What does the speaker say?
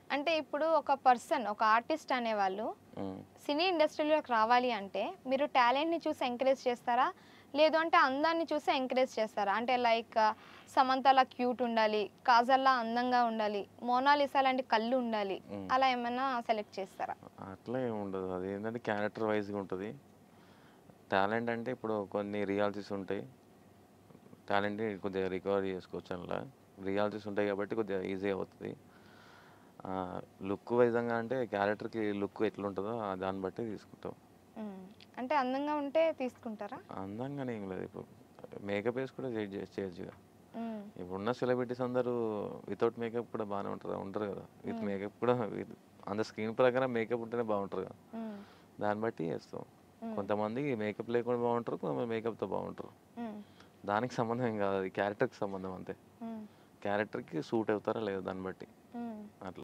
అంటే ఇప్పుడు ఒక పర్సన్, ఒక ఆర్టిస్ట్ అనేవాళ్ళు హ్మ్. సినీ ఇండస్ట్రీలోకి రావాలి అంటే మీరు టాలెంట్‌ని చూసి ఎంకరేజ్ చేస్తారా? లేదు అంటే అందాన్ని చూసి ఎంకరేజ్ చేస్తారా? అంటే లైక్ సమంతలా క్యూట్ ఉండాలి, కాజల్‌లా అందంగా ఉండాలి, మోనాలిసా లాంటి కళ్ళు ఉండాలి. హ్మ్. అలా ఏమన్నా సెలెక్ట్ చేస్తారా? అట్లా ఏముండదు. అదేంటంటే క్యారెక్టర్ వైస్‌గా ఉంటది. టాలెంట్ అంటే ఇప్పుడు కొన్ని రియాలిటీస్ ఉంటాయి. టాలెంట్‌ని కొద్దిగా రికవర్ చేసుకోవచ్చు అందులో. రియాలిటీస్ ఉంటాయి కాబట్టి కొద్దిగా ఈజీ అవుతది. లుక్ వైజంగా అంటే క్యారెక్టర్‌కి లుక్ ఎట్లుంటదో దాన్ని బట్టి తీసుకుంటాం. హ్మ్. అంటే అందంగా ఉంటే తీసుకుంటారా? అందంగానే ఏం లేదు. ఇప్పుడు మేకప్ ఏసి కూడా చేయొచ్చుగా. హ్మ్. ఇప్పుడున్న సెలబ్రిటీస్ అందరూ వితౌట్ మేకప్ కూడా బానే ఉంటారు కదా! విత్ హ్మ్. మేకప్ కూడా అంత స్క్రీన్ ప్రకారం మేకప్ ఉంటేనే బాగుంటారు కదా! హ్మ్. దాన్ని బట్టి చేస్తాం. హ్మ్. కొంతమంది మేకప్ లేకుండా బాగుంటారు. కొంతమంది మేకప్‌తో బాగుంటారు. హ్మ్. దానికి సంబంధం ఏం కాదు. అది క్యారెక్టర్‌కి సంబంధం అంతే. హ్మ్. క్యారెక్టర్‌కి సూట్ అవుతారా లేదా దాన్ని బట్టి.